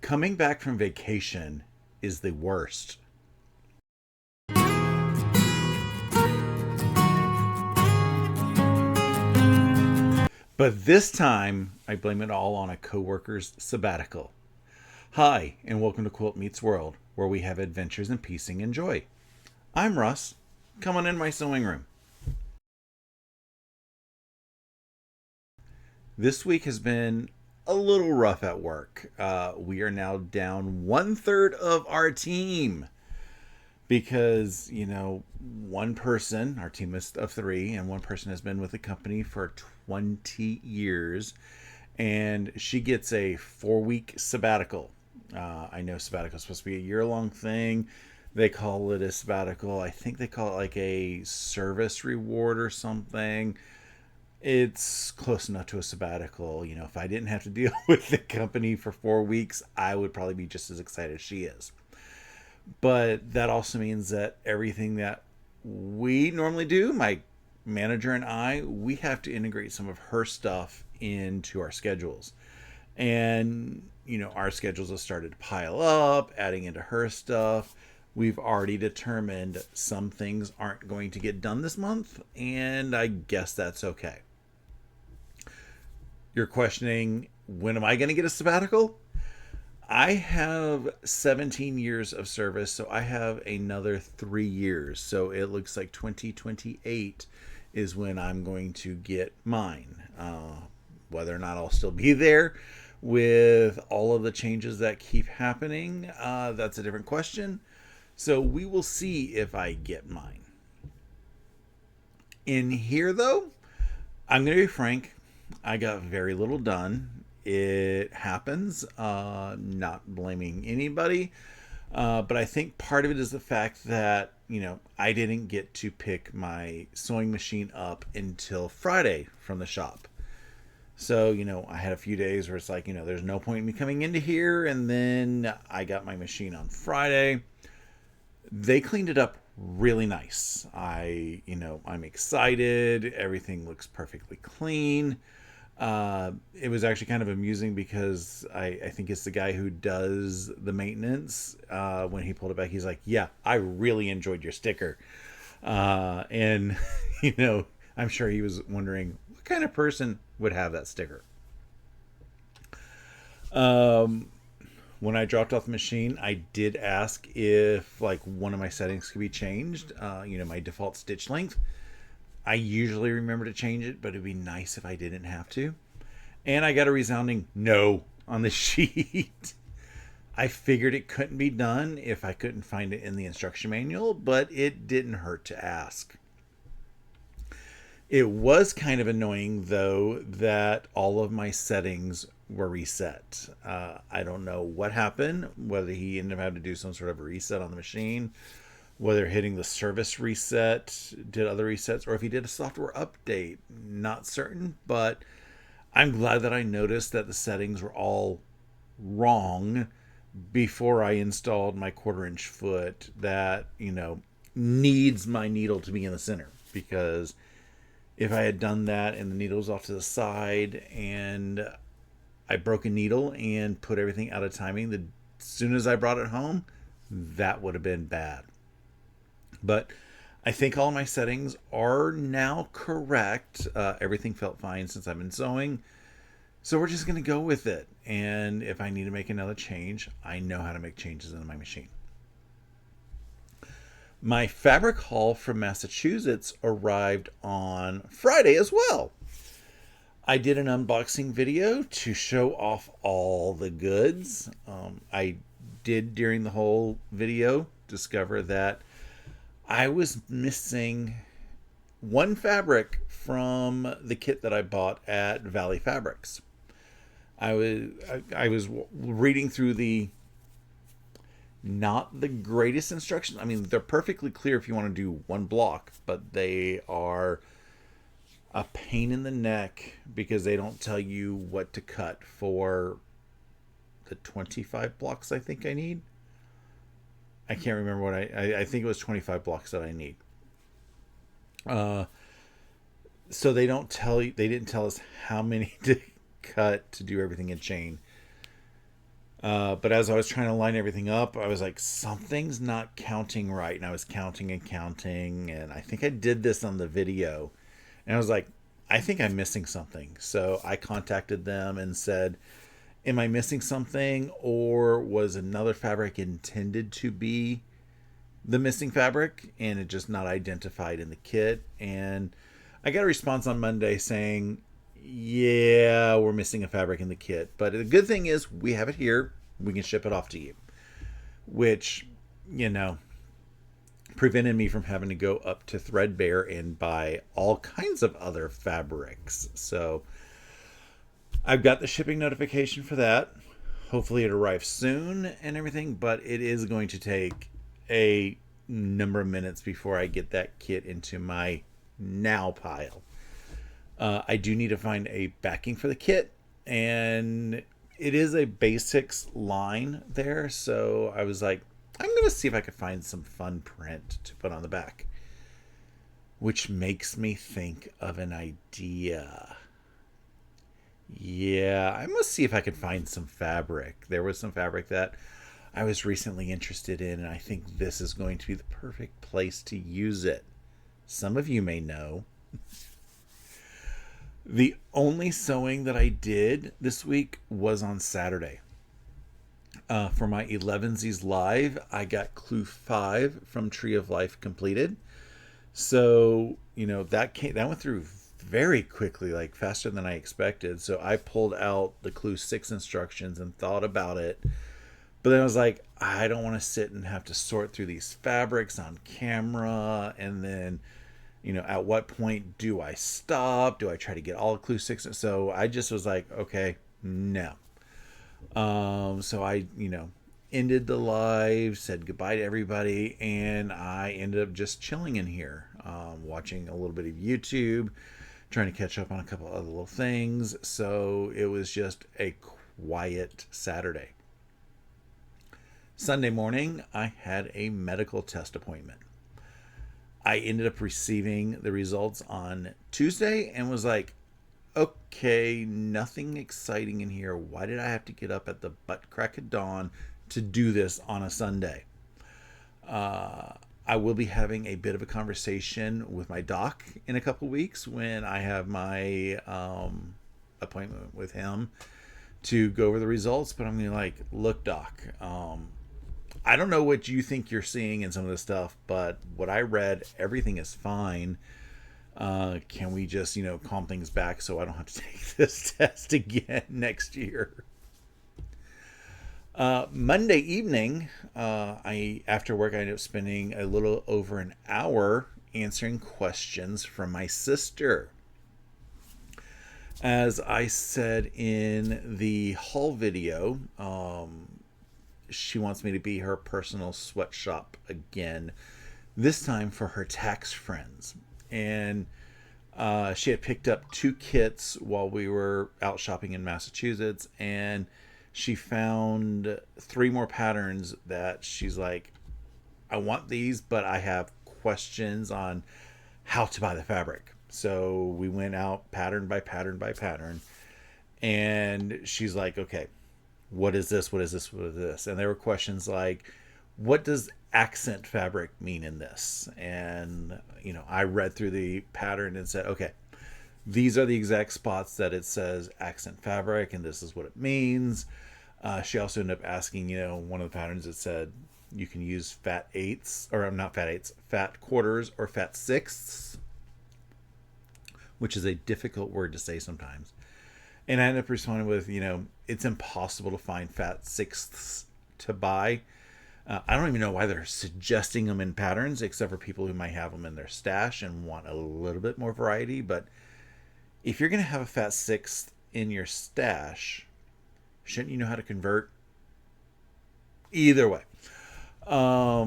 Coming back from vacation is the worst. But this time, I blame it all on a coworker's sabbatical. Hi, and welcome to Quilt Meets World, where we have adventures in piecing and joy. I'm Russ. Come on in my sewing room. This week has been a little rough at work. We are now down 1/3 of our team because, one person, our team is of three, and one person has been with the company for 20 years, and she gets a 4-week sabbatical. I know sabbatical is supposed to be a year-long thing. They call it a sabbatical. I think they call it like a service reward or something. It's close enough to a sabbatical. If I didn't have to deal with the company for 4 weeks, I would probably be just as excited as she is. But that also means that everything that we normally do, my manager and I, we have to integrate some of her stuff into our schedules. And, our schedules have started to pile up, adding into her stuff. We've already determined some things aren't going to get done this month, and I guess that's okay. You're questioning, when am I going to get a sabbatical? I have 17 years of service, so I have another 3 years. So it looks like 2028 is when I'm going to get mine. Whether or not I'll still be there with all of the changes that keep happening, that's a different question. So we will see if I get mine. In here, though, I'm going to be frank. I got very little done. It happens. Not blaming anybody. But I think part of it is the fact that, I didn't get to pick my sewing machine up until Friday from the shop. So, I had a few days where it's like, there's no point in me coming into here. And then I got my machine on Friday. They cleaned it up really nice. I'm excited. Everything looks perfectly clean. It was actually kind of amusing because I think it's the guy who does the maintenance. When he pulled it back, he's like, yeah, I really enjoyed your sticker. And, I'm sure he was wondering what kind of person would have that sticker. When I dropped off the machine, I did ask if one of my settings could be changed. My default stitch length. I usually remember to change it, but it'd be nice if I didn't have to. And I got a resounding no on the sheet. I figured it couldn't be done if I couldn't find it in the instruction manual, but it didn't hurt to ask. It was kind of annoying, though, that all of my settings were reset. I don't know what happened, whether he ended up having to do some sort of a reset on the machine, whether hitting the service reset did other resets, or if he did a software update. Not certain, but I'm glad that I noticed that the settings were all wrong before I installed my 1/4 inch foot that, needs my needle to be in the center. Because if I had done that and the needle was off to the side and I broke a needle and put everything out of timing, as soon as I brought it home, that would have been bad. But I think all my settings are now correct. Everything felt fine since I've been sewing. So we're just going to go with it. And if I need to make another change, I know how to make changes in my machine. My fabric haul from Massachusetts arrived on Friday as well. I did an unboxing video to show off all the goods. I did, during the whole video, discover that I was missing one fabric from the kit that I bought at Valley Fabrics. I was reading through the not the greatest instructions. I mean, they're perfectly clear if you want to do one block, but they are a pain in the neck because they don't tell you what to cut for the 25 blocks I think I need. I can't remember what I think it was 25 blocks that I need. So they don't tell you, they didn't tell us how many to cut to do everything in chain. But as I was trying to line everything up, I was like, something's not counting right. And I was counting and counting. And I think I did this on the video. And I was like, I think I'm missing something. So I contacted them and said, am I missing something? Or was another fabric intended to be the missing fabric and it just not identified in the kit? And I got a response on Monday saying, yeah, we're missing a fabric in the kit. But the good thing is we have it here. We can ship it off to you, which, you know, prevented me from having to go up to Threadbare and buy all kinds of other fabrics. So I've got the shipping notification for that. Hopefully it arrives soon and everything, but it is going to take a number of minutes before I get that kit into my now pile. I do need to find a backing for the kit, and it is a basics line there, so I was like, I'm going to see if I can find some fun print to put on the back. Which makes me think of an idea. Yeah, I must see if I can find some fabric. There was some fabric that I was recently interested in, and I think this is going to be the perfect place to use it. Some of you may know. The only sewing that I did this week was on Saturday. For my 11sies live, I got Clue 5 from Tree of Life completed. So, you know, that went through very quickly, like faster than I expected. So I pulled out the Clue 6 instructions and thought about it. But then I was like, I don't want to sit and have to sort through these fabrics on camera. And then, you know, at what point do I stop? Do I try to get all of Clue 6? So I just was like, okay, no. So I, you know, ended the live, said goodbye to everybody, and I ended up just chilling in here, watching a little bit of YouTube, trying to catch up on a couple other little things. So it was just a quiet Saturday. Sunday morning, I had a medical test appointment. I ended up receiving the results on Tuesday and was like, okay, nothing exciting in here. Why did I have to get up at the butt crack of dawn to do this on a Sunday? I will be having a bit of a conversation with my doc in a couple weeks when I have my appointment with him to go over the results. But I'm going to like, look, doc, I don't know what you think you're seeing in some of this stuff, but what I read, everything is fine. Can we just, you know, calm things back so I don't have to take this test again next year? Monday evening, after work, I ended up spending a little over an hour answering questions from my sister. As I said in the haul video, she wants me to be her personal sweatshop again, this time for her tax friends. And she had picked up 2 kits while we were out shopping in Massachusetts, and she found 3 more patterns that she's like, I want these, but I have questions on how to buy the fabric. So we went out pattern by pattern by pattern, and she's like, okay, what is this? What is this? What is this? And there were questions like, what does accent fabric mean in this? And, you know, I read through the pattern and said, okay, these are the exact spots that it says accent fabric, and this is what it means. She also ended up asking, you know, one of the patterns that said you can use fat eighths, or not fat eighths, fat quarters or fat sixths, which is a difficult word to say sometimes. And I ended up responding with, you know, it's impossible to find fat sixths to buy. I don't even know why they're suggesting them in patterns, except for people who might have them in their stash and want a little bit more variety. But if you're going to have a fat sixth in your stash, shouldn't you know how to convert? Either way. I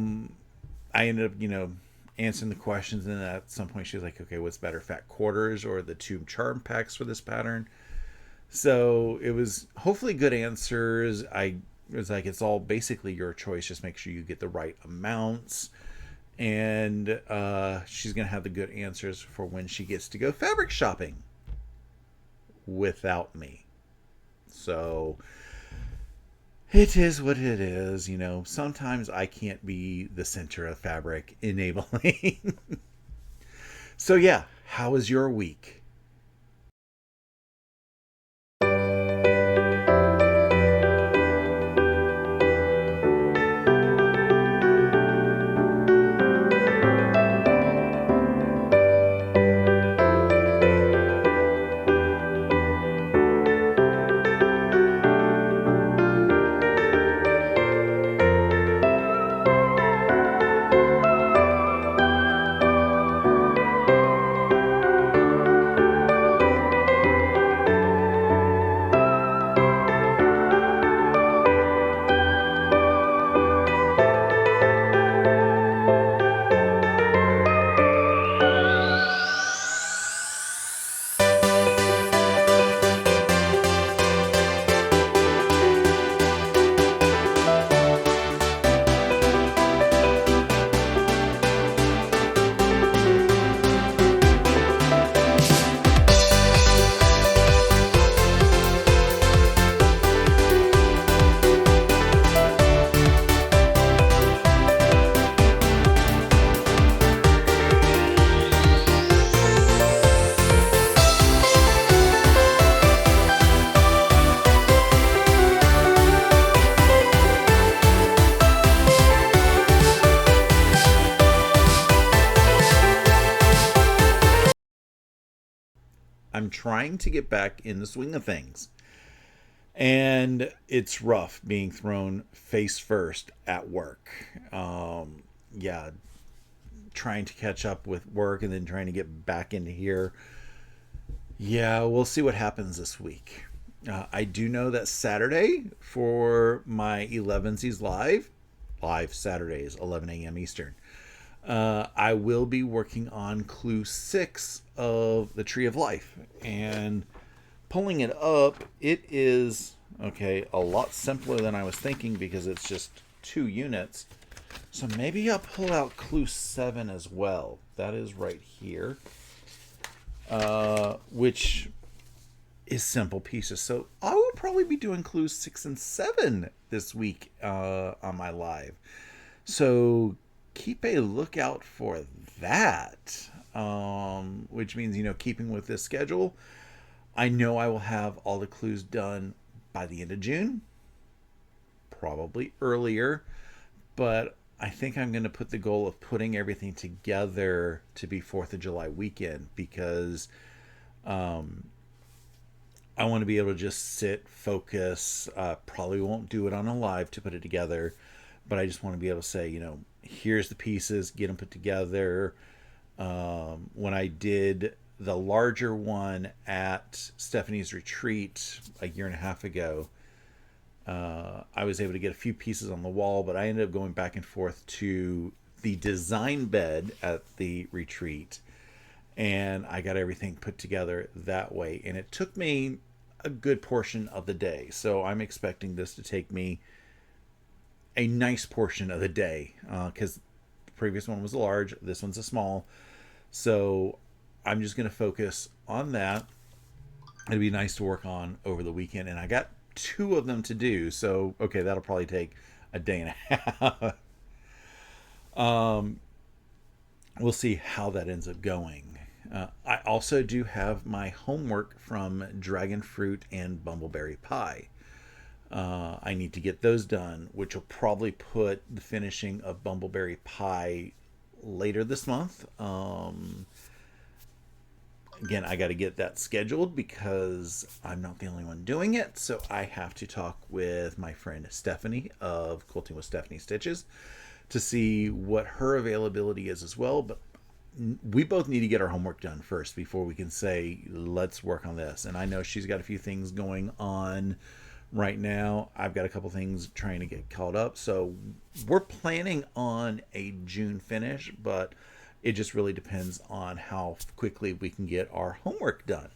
ended up, you know, answering the questions, and at some point she was like, okay, what's better, fat quarters or the 2 charm packs for this pattern? So it was hopefully good answers. It was like, it's all basically your choice. Just make sure you get the right amounts. And she's going to have the good answers for when she gets to go fabric shopping without me. So It is what it is. Sometimes I can't be the center of fabric enabling. So, yeah, how was your week? I'm trying to get back in the swing of things. And it's rough being thrown face first at work. Yeah, trying to catch up with work and then trying to get back into here. Yeah, we'll see what happens this week. I do know that Saturday for my 11sies live Saturdays, 11 a.m. Eastern, I will be working on Clue 6 of the Tree of Life. And pulling it up, it is, okay, a lot simpler than I was thinking because it's just 2 units. So maybe I'll pull out Clue 7 as well. That is right here, which is simple pieces. So I will probably be doing Clues 6 and 7 this week on my live. So keep a lookout for that, which means, keeping with this schedule, I know I will have all the clues done by the end of June, probably earlier, but I think I'm going to put the goal of putting everything together to be 4th of July weekend because I want to be able to just sit, focus. Probably won't do it on a live to put it together, but I just want to be able to say, here's the pieces, get them put together. When I did the larger one at Stephanie's retreat a year and a half ago, I was able to get a few pieces on the wall, but I ended up going back and forth to the design bed at the retreat, and I got everything put together that way. And it took me a good portion of the day. So I'm expecting this to take me a nice portion of the day because the previous one was a large, this one's a small. So I'm just going to focus on that. It'd be nice to work on over the weekend. And I got 2 of them to do. So, okay, that'll probably take a day and a half. We'll see how that ends up going. I also do have my homework from Dragon Fruit and Bumbleberry Pie. I need to get those done, which will probably put the finishing of Bumbleberry Pie later this month. Again, I got to get that scheduled because I'm not the only one doing it. So I have to talk with my friend Stephanie of Quilting with Stephanie Stitches to see what her availability is as well. But we both need to get our homework done first before we can say, let's work on this. And I know she's got a few things going on right now. I've got a couple things trying to get caught up. So we're planning on a June finish, but it just really depends on how quickly we can get our homework done.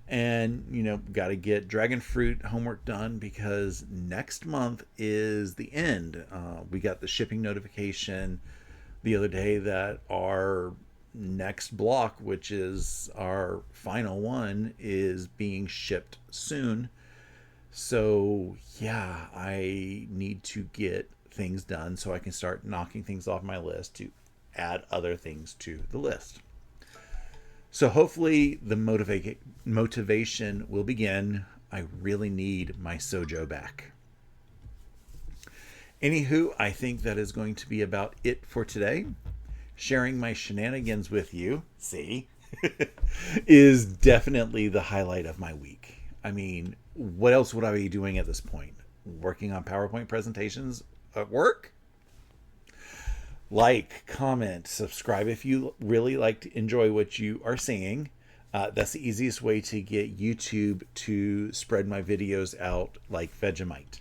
And, got to get Dragon Fruit homework done because next month is the end. We got the shipping notification the other day that our next block, which is our final one, is being shipped soon. So, yeah, I need to get things done so I can start knocking things off my list to add other things to the list. So, hopefully, the motivation will begin. I really need my Sojo back. Anywho, I think that is going to be about it for today. Sharing my shenanigans with you, see, is definitely the highlight of my week. I mean, what else would I be doing at this point? Working on PowerPoint presentations at work? Like, comment, subscribe if you really like to enjoy what you are seeing. That's the easiest way to get YouTube to spread my videos out like Vegemite.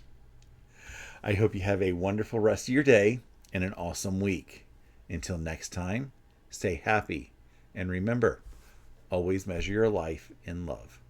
I hope you have a wonderful rest of your day and an awesome week. Until next time, stay happy and remember, always measure your life in love.